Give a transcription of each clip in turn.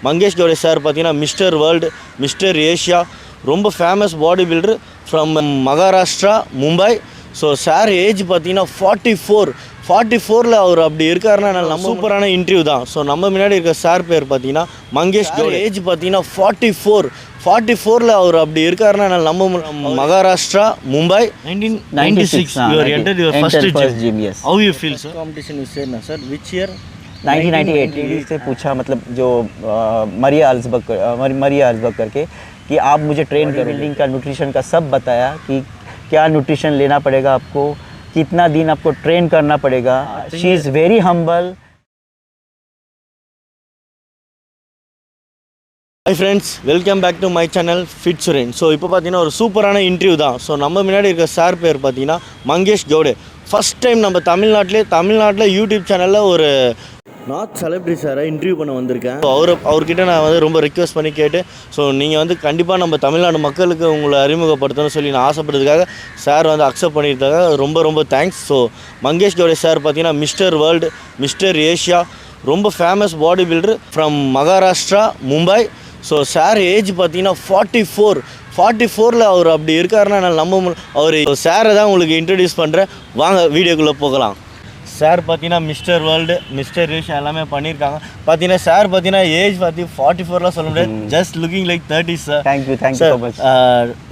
Mangesh கவுடே sir பார்த்தீங்கன்னா mister world, mister Asia, ரொம்ப famous body builder from Maharashtra, Mumbai. So sir age பார்த்தீங்கன்னா 44 அவர் அப்படி இருக்காருன்னா நம்ம சூப்பரான இன்டர்வியூ தான். ஸோ நம்ம முன்னாடி இருக்க சார் பேர் பார்த்தீங்கன்னா மங்கேஷ் கவுடே. ஏஜ் பார்த்தீங்கன்னா 44 அவர் அப்படி இருக்காருன்னா நம்ம Maharashtra, Mumbai. 1996 you entered your first gym. Yes. How you feel sir? Competition you said na sir, which year? 1998 ladies से पूछा, मतलब जो मरिया अल्सबर्ग करके, कि आप मुझे ट्रेन कर, बिल्डिंग का, न्यूट्रिशन का सब बताया कि क्या न्यूट्रिशन लेना पड़ेगा आपको, कितना दिन आपको ट्रेन करना पड़ेगा. She is very humble. Hi friends, welcome back to my channel fit Suren. So இப்போ பார்த்தீங்கன்னா ஒரு சூப்பரான இன்டர்வியூ தான். ஸோ நம்ம முன்னாடி இருக்க சார் பேர் பார்த்தீங்கன்னா மங்கேஷ் கவுடே. ஃபஸ்ட் டைம் நம்ம தமிழ்நாட்டில் யூடியூப் சேனலில் ஒரு நார்த் செலிப்ரிட்டி சாரை இன்டர்வியூ பண்ண வந்திருக்கேன். ஸோ அவர்கிட்ட நான் வந்து ரொம்ப ரிக்வெஸ்ட் பண்ணி கேட்டு, ஸோ நீங்கள் வந்து கண்டிப்பாக நம்ம தமிழ்நாடு மக்களுக்கு உங்களை அறிமுகப்படுத்தணும்னு சொல்லி நான் ஆசைப்படுறதுக்காக சார் வந்து அக்செப்ட் பண்ணியிருக்காங்க. ரொம்ப தேங்க்ஸ். ஸோ மங்கேஷ் கவுடே சார் பார்த்தீங்கன்னா மிஸ்டர் வேர்ல்டு, மிஸ்டர் ஏஷியா, ரொம்ப famous body builder from Maharashtra, Mumbai. So sir age பார்த்தீங்கன்னா 44 அவர் அப்படி இருக்காருன்னா நம்ம அவர் சாரை தான் உங்களுக்கு இன்ட்ரடியூஸ் பண்ணுறேன். வாங்க வீடியோக்குள்ளே போகலாம். சார் பார்த்தீங்கன்னா மிஸ்டர் வேர்ல்டு, மிஸ்டர் ஏஷியா எல்லாமே பண்ணியிருக்காங்க. பார்த்தீங்கன்னா சார் பார்த்தீங்கன்னா ஏஜ் 44லாம் சொல்ல முடியாது, just looking like 30 sir. Thank you so much.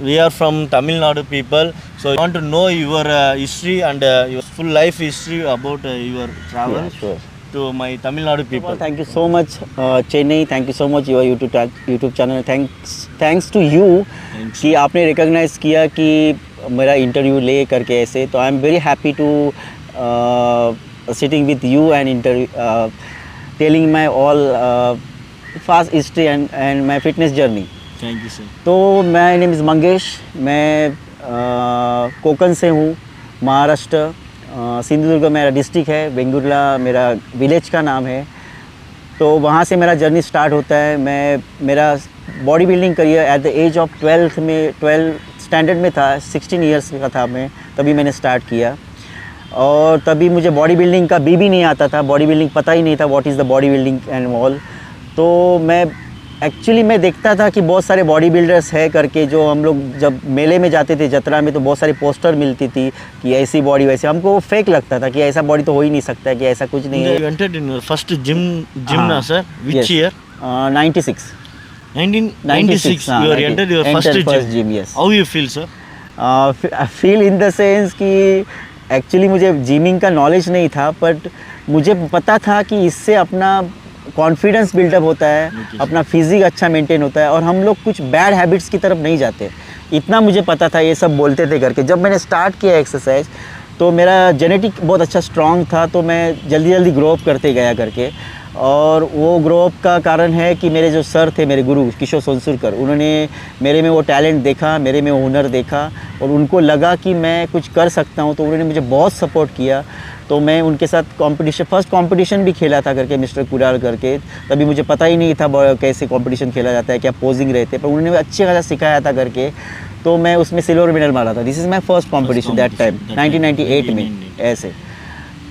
We are from Tamil Nadu people, so I want to know your history and your full life history about your travel. Yeah, sure. To my Tamil Nadu people. Thank you so much Chennai, thank you so much your YouTube channel. Thanks to you कि आपने recognise किया कि मेरा interview ले करके ऐसे. तो I am very happy to sitting with you and telling my all past history and my fitness journey. Thank you sir. तो माय नेम इज़ मंगेश. मैं कोकण से हूँ, महाराष्ट्र. सिंधुदुर्ग मेरा डिस्ट्रिक्ट है, वेंगुर्ला मेरा विलेज का नाम है. तो वहाँ से मेरा जर्नी स्टार्ट होता है. मेरा body building career at the age of 12 standard में था. 16 ईयर्स का था मैं, तभी मैंने स्टार्ट किया. और तभी मुझे बॉडी बिल्डिंग का भी नहीं आता था. बॉडी बिल्डिंग पता ही नहीं था what is the body building and all. तो मैं देखता था कि बहुत सारे बॉडी बिल्डर्स है करके, जो हम लोग जब मेले में जाते थे जत्रा में, तो बहुत सारी पोस्टर मिलती थी कि ऐसी बॉडी वैसे. हमको फेक लगता था कि ऐसा बॉडी तो हो ही नहीं सकता है, कि ऐसा कुछ नहीं है. You entered in your first gym ना sir? Which year? 96. 1996 you entered your first gym. Yes. How you feel sir? Feel in the sense कि एक्चुअली मुझे जिमिंग का नॉलेज नहीं था, बट मुझे पता था कि इससे अपना कॉन्फिडेंस बिल्डअप होता है, अपना फिजिक अच्छा मेंटेन होता है, और हम लोग कुछ बैड हैबिट्स की तरफ नहीं जाते. इतना मुझे पता था, ये सब बोलते थे करके. जब मैंने स्टार्ट किया एक्सरसाइज, तो मेरा जेनेटिक बहुत अच्छा स्ट्रॉन्ग था, तो मैं जल्दी ग्रो अप करते गया करके. और वो ग्रो अप का कारण है कि मेरे जो सर थे, मेरे गुरु किशोर सोनसुरकर, उन्होंने मेरे में वो टैलेंट देखा, मेरे में वो हुनर देखा, और उनको लगा कि मैं कुछ कर सकता हूँ. तो उन्होंने मुझे बहुत सपोर्ट किया. तो मैं उनके साथ फर्स्ट कंपटीशन भी खेला था करके, मिस्टर कुडाल करके. तभी मुझे पता ही नहीं था कैसे कंपटीशन खेला जाता है, क्या पोजिंग रहते, पर उन्होंने अच्छे खासा सिखाया था करके. तो मैं उसमें सिल्वर मेडल मारा था. This is my first competition that time 1998 में ऐसे.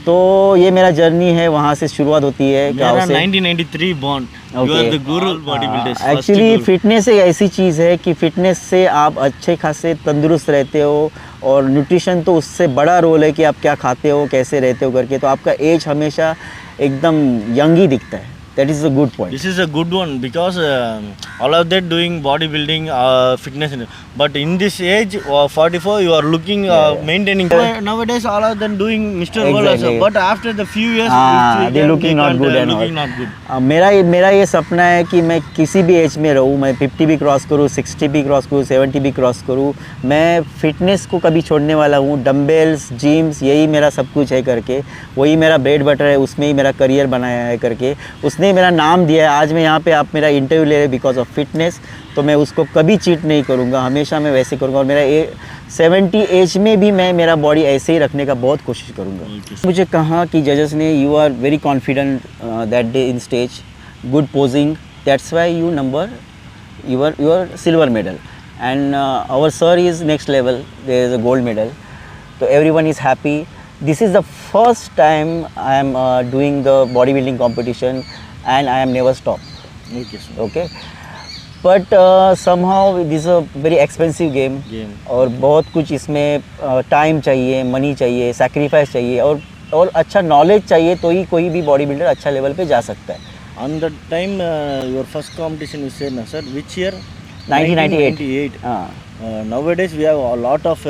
तो ये मेरा जर्नी है, वहाँ से शुरुआत होती है. 1993 born. You are the guru bodybuilders. Actually fitness एक ऐसी चीज़ है कि फिटनेस से आप अच्छे खासे तंदुरुस्त रहते हो, और न्यूट्रिशन तो उससे बड़ा रोल है कि आप क्या खाते हो, कैसे रहते हो करके. तो आपका एज हमेशा एकदम यंग ही दिखता है. That is a good point. This is a good one because all of that doing bodybuilding, fitness, but in this age 44 you are looking maintaining. Nowadays all of them doing Mr. World also, but after the few years they looking not good and looking not good. मेरा ये सपना है कि मैं किसी भी as में रहूँ, मैं 50 भी क्रॉस करूँ, 60 भी क्रॉस करूँ, 70 भी क्रॉस करूँ. मैं फिटनेस को कभी छोड़ने वाला हूँ. डम्बल्स, जिम्स, यही मेरा सब कुछ है करके. वही मेरा ब्रेड बटर है, उसमें ही मेरा करियर बनाया है करके. उसने मेरा नाम दिया है. आज मैं यहाँ पे आप मेरा इंटरव्यू ले रहे बिकॉज ऑफ फिटनेस. तो मैं उसको कभी चीट नहीं करूँगा, हमेशा मैं वैसे करूँगा. और मेरा 70 एज में भी मैं मेरा बॉडी ऐसे ही रखने का बहुत कोशिश करूँगा. मुझे कहा कि जजेस ने, you are very confident that day in stage, good posing, that's why you are silver medal, and our sir is next level, there is a gold medal. So everyone is happy. This is the first time I am doing the bodybuilding competition, and I am never stopped. Okay, sir. Okay, but somehow this a very expensive game, Game. और बहुत कुछ इसमें time चाहिए, money चाहिए, sacrifice चाहिए, और अच्छा knowledge चाहिए, तो ही कोई भी बॉडी बिल्डर अच्छा लेवल पे जा सकता है। On that time, your first competition you said, na sir, which year? 1998. हाँ, Nowadays we have a lot of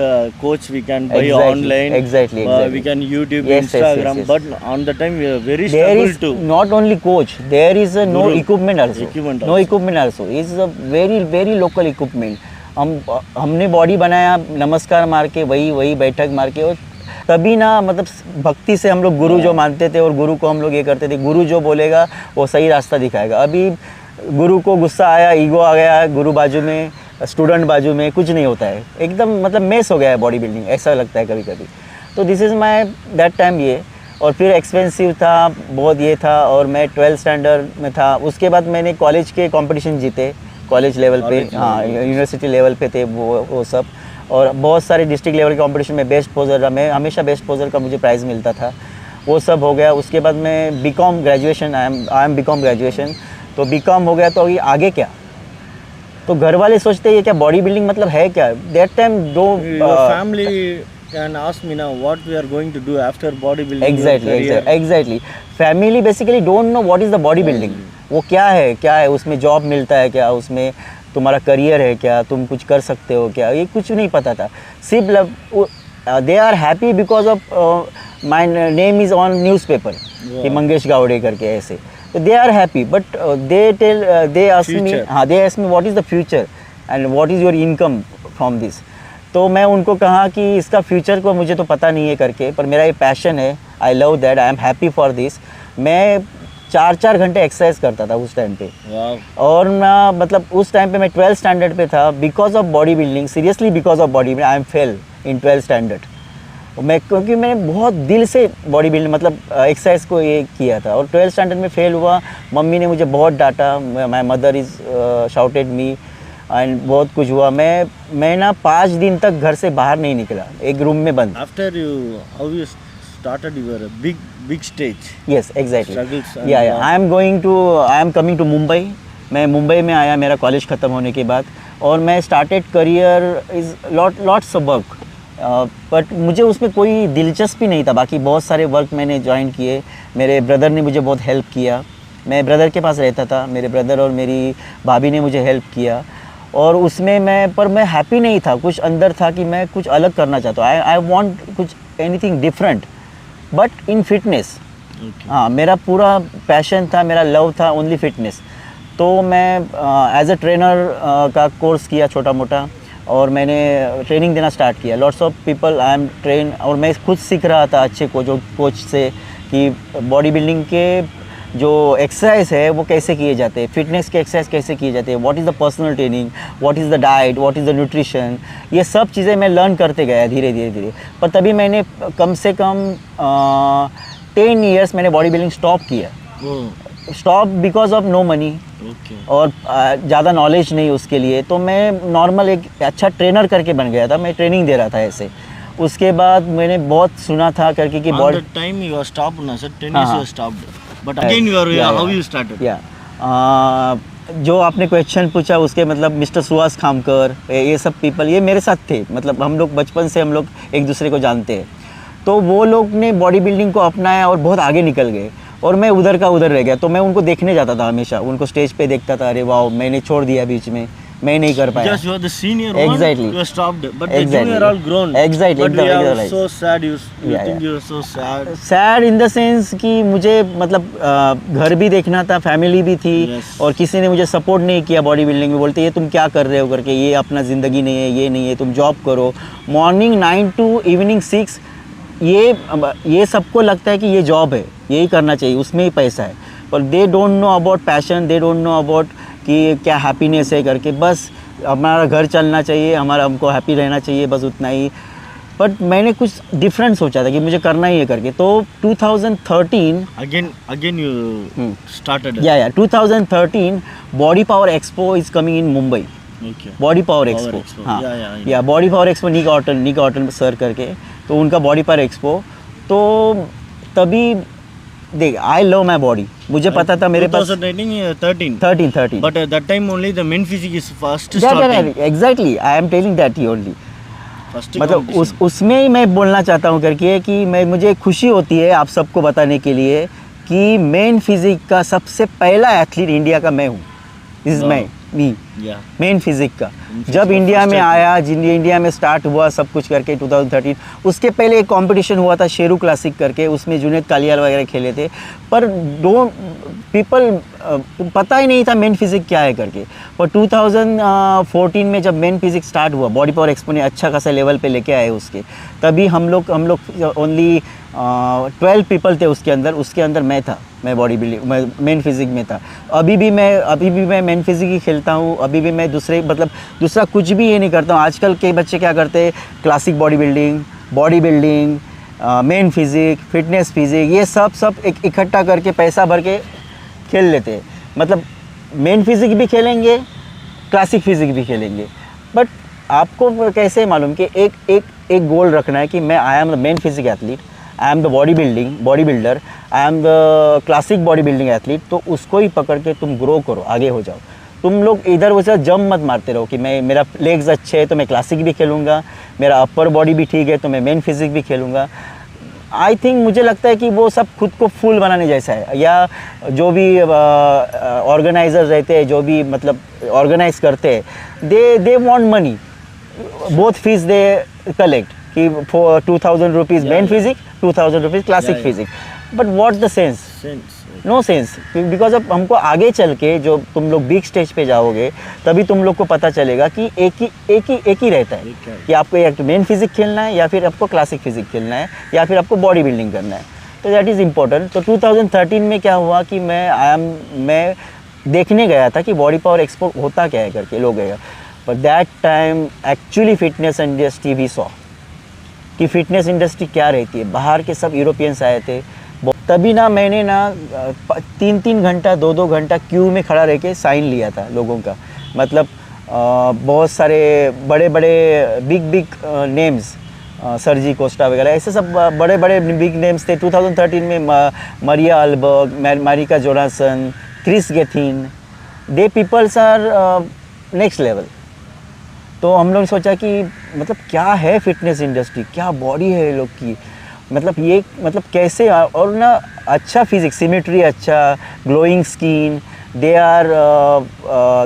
coach we can buy Exactly, online. exactly, We exactly. can YouTube, Yes, yes, yes, Instagram. yes. But on the time we are very there struggle is to. not only coach, there is a no Guru. equipment also. Equipment No also. equipment also. It's a very very local equipment. हमने body बनाया नमस्कार मार के, वही बैठक मार के, और तभी ना मतलब भक्ति से हम लोग गुरु जो मानते थे, और गुरु को हम लोग ये करते थे, गुरु जो बोलेगा वो सही रास्ता दिखाएगा। अभी गुरु को गुस्सा आया, ईगो आ गया, गुरु बाजू में, स्टूडेंट बाजू में, कुछ नहीं होता है, एकदम मतलब मेस हो गया है बॉडी बिल्डिंग, ऐसा लगता है कभी कभी। तो this is my that time ये। और फिर एक्सपेंसिव था बहुत, ये था, और मैं 12th स्टैंडर्ड में था। उसके बाद मैंने कॉलेज के कंपटीशन जीते, कॉलेज लेवल पे, हाँ यूनिवर्सिटी लेवल पे थे वो सब, और बहुत सारे डिस्ट्रिक्ट लेवल के कंपटीशन में बेस्ट पोजर रहा मैं, हमेशा बेस्ट पोजर का मुझे प्राइज़ मिलता था, वो सब हो गया। उसके बाद मैं BCom graduation, I am BCom graduation, तो बीकॉम हो गया, तो अभी आगे क्या? तो घर वाले सोचते हैं ये क्या बॉडी बिल्डिंग मतलब है क्या? दैट टाइम दो Your family can ask me now what we are going to do after bodybuilding. Exactly family basically don't know what is the body building, वो क्या है, उसमें जॉब मिलता है क्या, उसमें तुम्हारा करियर है क्या, तुम कुछ कर सकते हो क्या, ये कुछ नहीं पता था। सिर्फ they are happy because of my name is on newspaper कि मंगेश गावड़े करके, ऐसे, तो they are happy, but they ask me, हाँ they ask me what is the future and what is your income from this. तो मैं उनको कहा कि इसका फ्यूचर को मुझे तो पता नहीं है करके, पर मेरा ये पैशन है, I love that, I am happy for this. मैं 4-4 घंटे एक्सरसाइज करता था उस टाइम पे, Wow. और ना मतलब उस टाइम पे मैं 12th स्टैंडर्ड पे था, because of body building, seriously because of body building I am fail in 12th standard. मैं क्योंकि मैंने बहुत दिल से बॉडी बिल्डिंग मतलब एक्सरसाइज को ये किया था, और 12th स्टैंडर्ड में फेल हुआ। मम्मी ने मुझे बहुत डांटा, my mother is shouted me, and बहुत कुछ हुआ। मैं ना 5 दिन तक घर से बाहर नहीं निकला, एक रूम में बंद। After how you started your big stage. Yes exactly, Struggles and या I am coming to Mumbai. मैं मुंबई में आया मेरा कॉलेज ख़त्म होने के बाद, और मैं started career is lots of work, but मुझे उसमें कोई दिलचस्पी नहीं था। बाकी बहुत सारे वर्क मैंने ज्वाइन किए, मेरे ब्रदर ने मुझे बहुत हेल्प किया, मैं ब्रदर के पास रहता था, मेरे ब्रदर और मेरी भाभी ने मुझे हेल्प किया, और उसमें मैं हैप्पी नहीं था। कुछ अंदर था कि मैं कुछ अलग करना चाहता हूँ, आई वांट कुछ anything different, but in fitness. Okay. हाँ, मेरा पूरा पैशन था, मेरा लव था ओनली फिटनेस। तो मैं एज अ ट्रेनर का कोर्स किया छोटा मोटा, और मैंने ट्रेनिंग देना स्टार्ट किया। Lots of people I am train, और मैं खुद सीख रहा था अच्छे कोच से कि बॉडी बिल्डिंग के जो एक्सरसाइज है वो कैसे किए जाते हैं, फिटनेस के एक्सरसाइज कैसे किए जाते हैं, what is the personal training, what is the diet, what is the nutrition, ये सब चीज़ें मैं लर्न करते गया धीरे। पर तभी मैंने कम से कम 10 ईयर्स मैंने बॉडी बिल्डिंग स्टॉप किया। Stop because of no money, Okay. और ज़्यादा नॉलेज नहीं उसके लिए। तो मैं नॉर्मल एक अच्छा ट्रेनर करके बन गया था, मैं ट्रेनिंग दे रहा था ऐसे। उसके बाद मैंने बहुत सुना था करके कि On body, that time you are stopped, na sir. 10 हाँ, years you हाँ. are stopped. But again you are how you started. या जो आपने क्वेश्चन पूछा उसके मतलब मिस्टर सुहास खामकर, ये सब पीपल ये मेरे साथ थे, मतलब हम लोग बचपन से हम लोग एक दूसरे को जानते हैं। तो वो लोग ने बॉडी बिल्डिंग को अपनाया और बहुत आगे निकल गए, और मैं उधर का उधर रह गया। तो मैं उनको देखने जाता था हमेशा, उनको स्टेज पे देखता था, अरे वाह मैंने छोड़ दिया बीच में, मैं नहीं कर पाया। Because you are the senior one, Exactly. you are stopped. But the Exactly. junior all grown. Exactly, But we एकदम are right. so sad. You Yeah, think yeah. you are so sad. Sad in the sense कि मुझे मतलब घर भी देखना था, family भी थी, Yes. और किसी ने मुझे सपोर्ट नहीं किया बॉडी बिल्डिंग में। बोलते ये तुम क्या कर रहे हो करके, ये अपना ज़िंदगी नहीं है, ये नहीं है, तुम जॉब करो। मॉर्निंग 9 to इवनिंग 6, ये सबको लगता है कि ये जॉब है, यही करना चाहिए, उसमें ही पैसा है। पर they don't know about passion, they don't know about कि क्या हैप्पीनेस है करके। बस हमारा घर चलना चाहिए, हमको हैप्पी रहना चाहिए, बस उतना ही। बट मैंने कुछ डिफरेंट सोचा था कि मुझे करना ही है करके। तो 2013 Again you started. या 2013 body power expo is coming in Mumbai. Okay. Body power Power expo, Expo. हाँ, Yeah, या बॉडी पावर एक्सपो, निक ऑटन सर करके, तो उनका बॉडी पावर एक्सपो। तो तभी देख आई लव माई बॉडी, मुझे पता था मेरे पास 2013. 13. But at that time only the men physique is first starting. Exactly I am telling that he only. First मतलब competition. उसमें ही मैं बोलना चाहता हूँ करके कि मुझे खुशी होती है आप सबको बताने के लिए कि मेन फिजिक का सबसे पहला एथलीट इंडिया का मैं हूँ। Is Wow. मैं मी Yeah. मेन फिजिक का physics जब का इंडिया first में athlete. आया, इंडिया में स्टार्ट हुआ सब कुछ करके 2013। उसके पहले एक कंपटीशन हुआ था शेरू क्लासिक करके, उसमें जुनेद कालियाल वगैरह खेले थे, पर दो पीपल पता ही नहीं था मेन फिजिक क्या है करके। पर 2014 में जब मेन फिजिक स्टार्ट हुआ, बॉडी पावर एक्सपो ने अच्छा खासा लेवल पे लेके आए उसके, तभी हम लोग ओनली 12 पीपल थे उसके अंदर मैं था, मैं बॉडी बिल्डिंग मैं मेन फिजिक में था। अभी भी मैं मेन फिजिक ही खेलता हूँ, अभी भी मैं दूसरा कुछ भी ये नहीं करता हूँ। आजकल के बच्चे क्या करते हैं, classic body building men physique, fitness physique, ये सब एक इकट्ठा करके पैसा भर के खेल लेते हैं। मतलब मेन फिजिक भी खेलेंगे, क्लासिक फिजिक भी खेलेंगे, बट आपको कैसे मालूम कि एक गोल रखना है कि मैं I am the men physique athlete, I am the body builder, I am the classic body building athlete. तो उसको ही पकड़ के तुम ग्रो करो, आगे हो जाओ। तुम लोग इधर उधर जम मत मारते रहो कि मेरा लेग्स अच्छे है तो मैं क्लासिक भी खेलूँगा, मेरा अपर बॉडी भी ठीक है तो मैं मेन फिजिक भी खेलूँगा। आई थिंक मुझे लगता है कि वो सब खुद को फूल बनाने जैसा है, या जो भी ऑर्गेनाइजर रहते हैं, जो भी मतलब ऑर्गेनाइज करते हैं, they want money, both fees they collect कि for 2000 rupees men physique, 2000 rupees classic physique, but what the sense, no sense. Because अब हमको आगे चल के जो तुम लोग बिग स्टेज पे जाओगे तभी तुम लोग को पता चलेगा कि एक ही रहता है कि आपको एक मेन फिजिक खेलना है या फिर आपको क्लासिक फिजिक खेलना है या फिर आपको बॉडी बिल्डिंग करना है। तो दैट इज़ इम्पोर्टेंट। तो 2013 में क्या हुआ कि मैं देखने गया था कि बॉडी पावर एक्सपो होता क्या है करके लोग गए, but that time actually fitness industry भी सॉ कि फिटनेस इंडस्ट्री क्या रहती है। बाहर के सब यूरोपियंस आए थे, तभी ना मैंने ना 3 घंटा 2 घंटा क्यू में खड़ा रह के साइन लिया था लोगों का। मतलब बहुत सारे बड़े बिग नेम्स, सर्जी कोस्टा वगैरह, ऐसे सब बड़े बिग नेम्स थे 2013 में। Maria Alberg, Marika Jonasson, Kris Gethin, they peoples are next level. तो हम लोग ने सोचा कि मतलब क्या है फिटनेस इंडस्ट्री, क्या बॉडी है ये लोग की, मतलब कैसे, और ना अच्छा फिजिक्स, सिमेट्री अच्छा, glowing skin, they are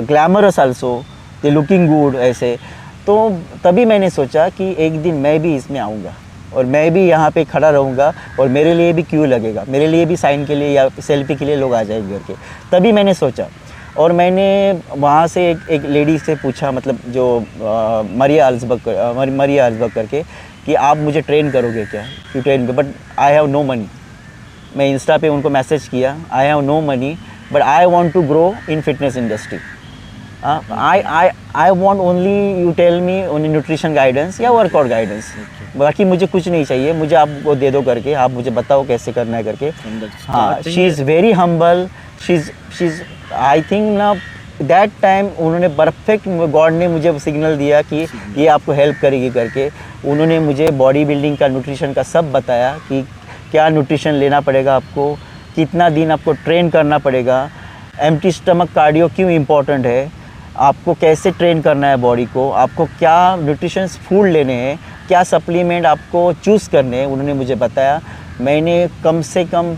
glamorous also, they looking good ऐसे। तो तभी मैंने सोचा कि एक दिन मैं भी इसमें आऊँगा और मैं भी यहाँ पे खड़ा रहूँगा और मेरे लिए भी क्यू लगेगा, मेरे लिए भी साइन के लिए या सेल्फी के लिए लोग आ जाएंगे करके। तभी मैंने सोचा और मैंने वहाँ से एक लेडी से पूछा, मतलब जो मरिया अल्सबर्ग करके, कि आप मुझे ट्रेन करोगे क्या, यू ट्रेन कर, but I have no money. मैं इंस्टा पे उनको मैसेज किया, I have no money but I want to grow in fitness industry, I want only you tell me only nutrition guidance या वर्कआउट गाइडेंस, बाकी मुझे कुछ नहीं चाहिए, मुझे आप वो दे दो करके, आप मुझे बताओ कैसे करना है करके। हाँ, she is very humble, she is I think ना दैट टाइम उन्होंने परफेक्ट, गॉड ने मुझे सिग्नल दिया कि ये आपको हेल्प करेगी करके। उन्होंने मुझे बॉडी बिल्डिंग का, न्यूट्रिशन का सब बताया कि क्या न्यूट्रिशन लेना पड़ेगा आपको, कितना दिन आपको ट्रेन करना पड़ेगा, एम्प्टी स्टमक कार्डियो क्यों इम्पोर्टेंट है, आपको कैसे ट्रेन करना है बॉडी को, आपको क्या न्यूट्रिशंस फूड लेने हैं, क्या सप्लीमेंट आपको चूज़ करने हैं, उन्होंने मुझे बताया। मैंने कम से कम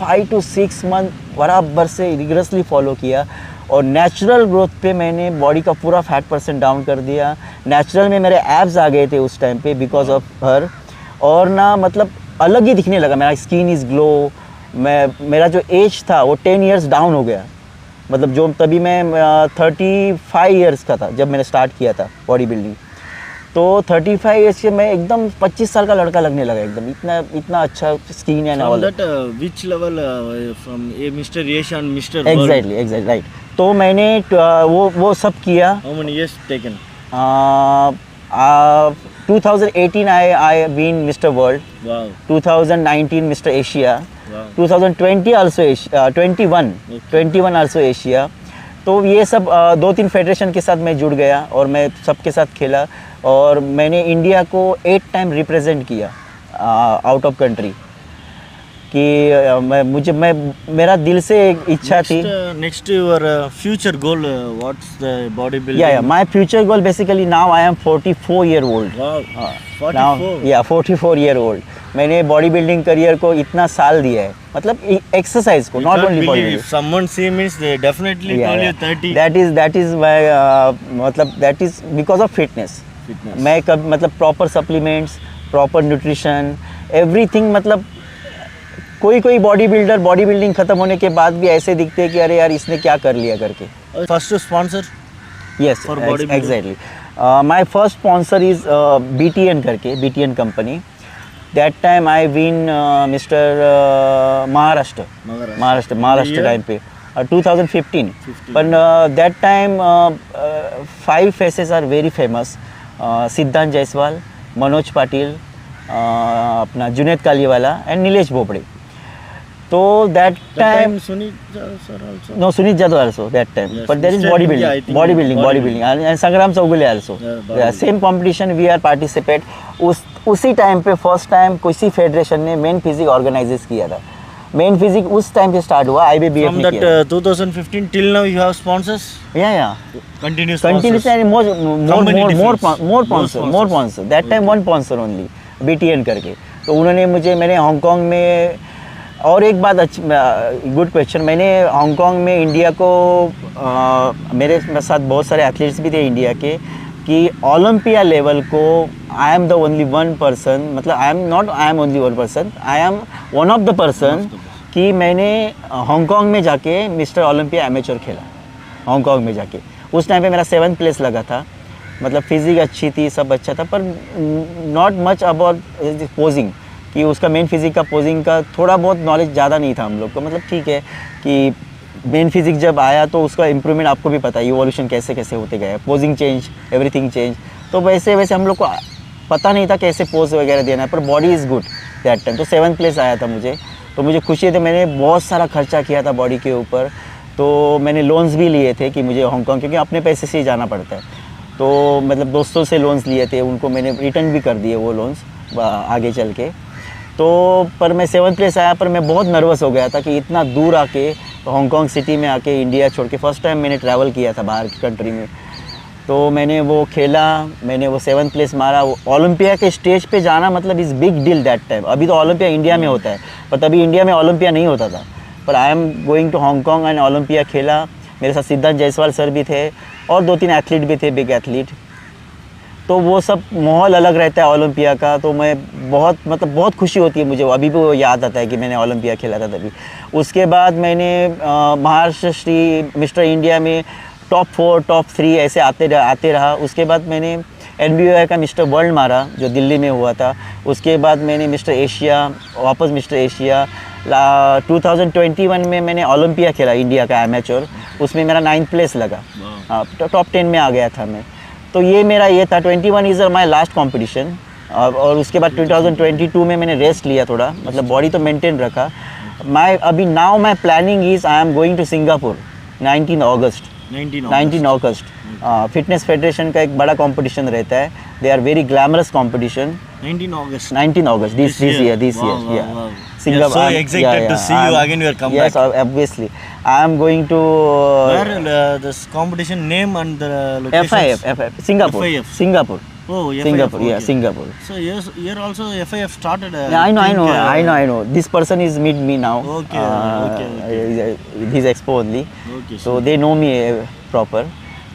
5 to 6 मंथ बराबर से रिगरसली फॉलो किया और नेचुरल ग्रोथ पे मैंने बॉडी का पूरा फैट % डाउन कर दिया। नेचुरल में मेरे एब्स आ गए थे उस टाइम पे बिकॉज ऑफ हर, और ना मतलब अलग ही दिखने लगा, मेरा स्किन इज़ ग्लो, मेरा जो एज था वो 10 years डाउन हो गया। मतलब जो तभी मैं 35 years का था जब मैंने स्टार्ट किया था बॉडी बिल्डिंग, तो 35 years से मैं एकदम 25 साल का लड़का लगने लगा, एकदम इतना अच्छा स्किन है ना। which level from a Mr. Asian, Mr. Exactly, right। तो मैंने वो सब किया। How many years taken? 2018 I been Mr. World. Wow. 2019 Mr. Asia. Wow. 2020 also Asia, 21 also Asia। तो ये सब 2-3 फेडरेशन के साथ मैं जुड़ गया और मैं सबके साथ खेला और मैंने इंडिया को 8 टाइम रिप्रेजेंट किया आउट ऑफ कंट्री। कि मैं मेरा दिल से एक इच्छा थी. Next your future goal, what's the bodybuilding? Yeah, my future goal basically now I am 44-year-old. Wow, Now, 44. yeah, 44-year-old. मैंने बॉडी बिल्डिंग करियर को इतना साल दिया है, मतलब एक्सरसाइज को, You not can't only body believe if someone see means they definitely told you 30. That is my मतलब that is because of fitness. Fitness. मैं कब मतलब proper supplements, proper nutrition, everything. मतलब कोई कोई बॉडी बिल्डिंग खत्म होने के बाद भी ऐसे दिखते हैं कि अरे यार इसने क्या कर लिया करके. First sponsor? Yes, For bodybuilding? exactly. My first sponsor is BTN करके, BTN company. That time I win Mr. Maharashtra Year? time पे 2015. 15. But that time 5 faces are very famous. सिद्धांत जायसवाल, मनोज पाटिल, अपना जुनेद कालीवाला एंड नीलेश भोपड़े. तो that time Sunit sir also. no Sunit Jadhav also that time, Yes, but there is Mr. India, I think. bodybuilding and Sangram Chowgule also. bodybuilding. Same competition we are participate. उसी time पे first time किसी federation ने main physique organise किया था. Main physique उस time पे start हुआ, IBBF From ने that किया. 2015 till now you have sponsors? Yeah. Continuous sponsors? Continuously and Company difference. more sponsor. That time one sponsor only, BTN करके. तो उन्होंने मैंने हांगकांग में, और एक बात अच्छी, गुड क्वेश्चन, मैंने हांगकांग में इंडिया को मेरे साथ बहुत सारे एथलीट्स भी थे इंडिया के, कि ओलंपिया लेवल को I am the only one person, मतलब I am only one person, I am one of the person कि मैंने हांगकांग में जाके मिस्टर ओलंपिया एमेच्योर खेला. हांगकांग में जाके उस टाइम पे मेरा 7th प्लेस लगा था. मतलब फिजिक अच्छी थी, सब अच्छा था, पर नॉट मच अबाउट पोजिंग, कि उसका मेन फिजिक का पोजिंग का थोड़ा बहुत नॉलेज ज़्यादा नहीं था हम लोग को. मतलब ठीक है कि मेन फिजिक जब आया तो उसका इम्प्रूवमेंट आपको भी पता है, इवोल्यूशन कैसे कैसे होते गए, पोजिंग चेंज, एवरीथिंग चेंज. तो वैसे हम लोग को पता नहीं था कैसे पोज वगैरह देना है, पर body is good that time. तो 7th प्लेस आया था मुझे, तो मुझे खुशी थी. मैंने बहुत सारा खर्चा किया था बॉडी के ऊपर, तो मैंने लोन्स भी लिए थे कि मुझे हांगकांग, क्योंकि अपने पैसे से ही जाना पड़ता है. तो मतलब दोस्तों से लोन्स लिए थे, उनको मैंने रिटर्न भी कर दिए वो लोन्स आगे चल के. तो पर मैं 7th प्लेस आया, पर मैं बहुत नर्वस हो गया था कि इतना दूर आके, हांगकांग सिटी में आके, इंडिया छोड़ के, फर्स्ट टाइम मैंने ट्रैवल किया था बाहर की कंट्री में. तो मैंने वो खेला, मैंने वो 7th प्लेस मारा. ओलंपिया के स्टेज पे जाना मतलब is big deal that time. अभी तो ओलंपिया इंडिया में होता है, पर तभी इंडिया में ओलंपिया नहीं होता था. पर I am going to Hong Kong and Olympia खेला. मेरे साथ सिद्धांत जायसवाल सर भी थे और 2-3 एथलीट भी थे, बिग एथलीट. तो वो सब माहौल अलग रहता है ओलंपिया का. तो मैं बहुत खुशी होती है मुझे, अभी भी वो याद आता है कि मैंने ओलंपिया खेला था तभी. उसके बाद मैंने महाराष्ट्र श्री मिस्टर इंडिया में टॉप 4, टॉप 3 ऐसे आते रहा. उसके बाद मैंने NBOI का मिस्टर वर्ल्ड मारा जो दिल्ली में हुआ था. उसके बाद मैंने मिस्टर एशिया, वापस मिस्टर एशिया. 2021 में मैंने ओलंपिया खेला इंडिया का एमेच्योर, उसमें मेरा 9th प्लेस लगा. टॉप 10 में आ गया था मैं. तो ये मेरा ये था. 21 इज़ माई लास्ट कॉम्पिटिशन. और उसके बाद 2022 में मैंने रेस्ट लिया थोड़ा, मतलब बॉडी तो मेंटेन रखा. अभी now my planning is I am going to Singapore 19 अगस्त. फिटनेस फेडरेशन का एक बड़ा कंपटीशन रहता है. They are very glamorous competition. 19 August this year. Wow. Singapore. So excited to see you again. Your comeback. Yes, obviously. I am going to Where this competition name and the location? FIF, Singapore. FIF. Singapore. Oh, FIF, Singapore. Yeah, okay. Singapore. So here also FIF started. Yeah, I know. This person is meet me now. Okay. His expo only. Okay. So they know me proper.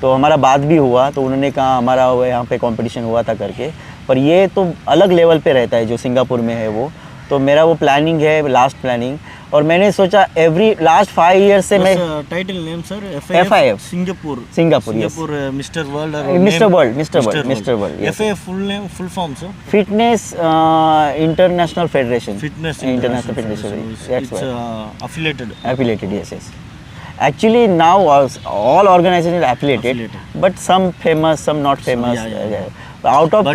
तो हमारा बात भी हुआ, तो उन्होंने कहा हमारा यहाँ पे कंपटीशन हुआ था करके. पर ये तो अलग लेवल पे रहता है जो सिंगापुर में है वो. तो मेरा वो प्लानिंग है, लास्ट प्लानिंग. और मैंने सोचा एवरी लास्ट 5 ईयर्स से मैं title name sir FIF Singapore yes. Mister world mister world FIF full name full form sir fitness international federation. Fitness International Federation. Federation. So That's it's why. affiliated. Yes. Actually now all organizations are affiliated, but some famous, some not famous. Yeah. Out of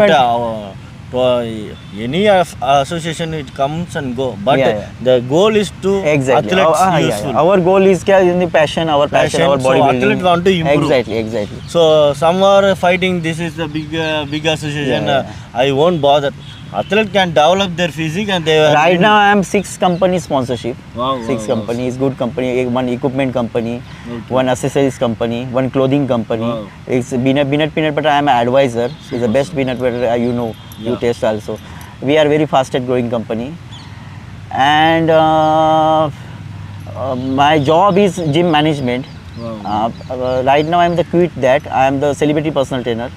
any association it comes and go, but Yeah. the goal is to Exactly. athletes useful. Our goal is in the passion, our Passion, our so bodybuilding. athlete want to improve. Exactly. So some are fighting. This is the big association. Yeah. I won't bother. athlete can develop their physique and they are Right now I am 6 company sponsorship. Wow, 6 wow, company is good company. One equipment company, Okay. one accessories company, one clothing company. Wow. It's peanut butter. I am an advisor. It's the best peanut butter you know. You Yeah. taste also. We are very fastest growing company, and my job is gym management. Wow. Right now I am the quit that I am the celebrity personal trainer.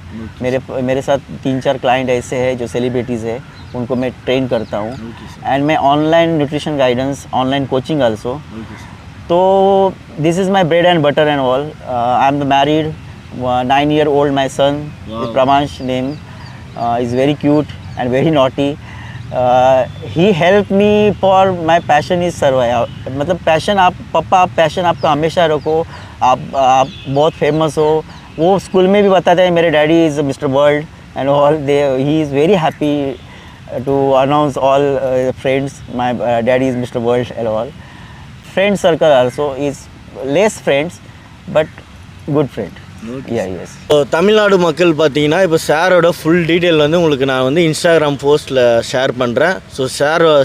मेरे साथ 3-4 client ऐसे हैं जो celebrities है, उनको मैं train करता हूँ. Okay, sir. एंड मैं online nutrition guidance, online coaching also. Okay, sir. तो this is my bread and butter and all. I am the married 9-year-old माई सन. Wow. Pramansh name is very cute and very naughty. He helped me for my passion is survive. मतलब passion आप पापा, आप passion आपका हमेशा रखो. आप बहुत फेमस हो. वो स्कूल में भी बताते हैं मेरे daddy is mister world and all. They he is very happy to announce all friends my daddy is Mr. World and all. Friend circle also is less friends but good friend. Okay, Yeah, yes. இப்போ தமிழ்நாடு மக்கள் பார்த்தீங்கன்னா இப்போ சாரோட full detail வந்து உங்களுக்கு நான் வந்து Instagram போஸ்ட்டில் ஷேர் பண்ணுறேன். ஸோ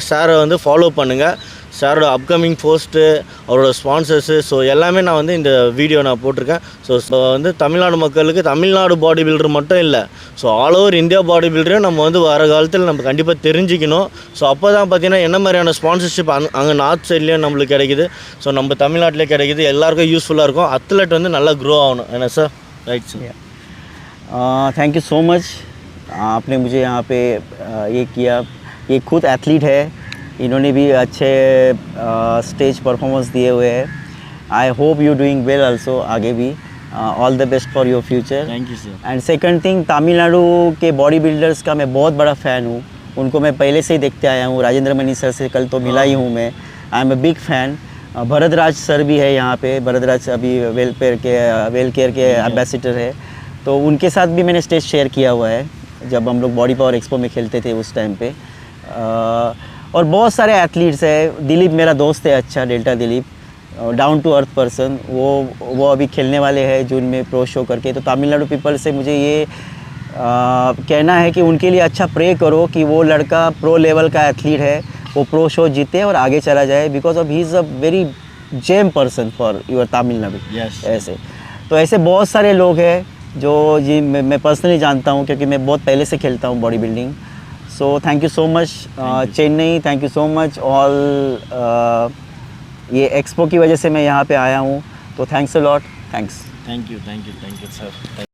சாரை வந்து ஃபாலோ பண்ணுங்கள். சாரோட அப்கமிங் போஸ்ட்டு, அவரோட ஸ்பான்சர்ஸு, ஸோ எல்லாமே நான் வந்து இந்த வீடியோ நான் போட்டிருக்கேன். ஸோ வந்து தமிழ்நாடு மக்களுக்கு தமிழ்நாடு பாடி பில்டர் மட்டும் இல்லை, ஸோ ஆல் ஓவர் இந்தியா பாடி பில்டரையும் நம்ம வந்து வர காலத்தில் நம்ம கண்டிப்பாக தெரிஞ்சுக்கணும். ஸோ அப்போ தான் பார்த்தீங்கன்னா என்ன மாதிரியான ஸ்பான்சர்ஷிப் அங்கே நார்த் சைட்லேயும் நம்மளுக்கு கிடைக்குது, ஸோ நம்ம தமிழ்நாட்டிலே கிடைக்குது, எல்லாருக்கும் யூஸ்ஃபுல்லாக இருக்கும். அத்லெட் வந்து நல்லா க்ரோ ஆகணும். என்ன sir? Right sir. Thank you so much. आपने मुझे यहाँ पे ये किया. ये खुद एथलीट है, इन्होंने भी अच्छे स्टेज परफॉर्मेंस दिए हुए हैं. I hope you doing well also. आगे भी all the best for your future. Thank you sir. And second thing, Tamil Nadu के बॉडी बिल्डर्स का मैं बहुत बड़ा फ़ैन हूँ. उनको मैं पहले से ही देखते आया हूँ. राजेंद्र मनी सर से कल तो मिला ही हूँ मैं. I am a big fan. Bharatraj sir भी है यहाँ पे. भरतराज अभी वेल केयर के एम्बेसडर है, तो उनके साथ भी मैंने स्टेज शेयर किया हुआ है जब हम लोग बॉडी पावर एक्सपो में खेलते थे उस टाइम पे. और बहुत सारे एथलीट्स हैं. दिलीप मेरा दोस्त है अच्छा, delta Dilip, down to earth person. वो अभी खेलने वाले हैं जून में प्रो शो करके. तो तमिलनाडु पीपल से मुझे ये कहना है कि उनके लिए अच्छा प्रे करो कि वो लड़का प्रो लेवल का एथलीट है, वो प्रो शो जीते और आगे चला जाए. Because of he is a very gem person for your Tamil Nadu. Yes. ऐसे तो ऐसे बहुत सारे लोग हैं जो जी मैं पर्सनली जानता हूँ, क्योंकि मैं बहुत पहले से खेलता हूँ body building. So thank you so much Chennai. Thank you so much all. ये एक्सपो की वजह से मैं यहाँ पे आया हूँ, तो thanks a lot. Thanks. Thank you sir.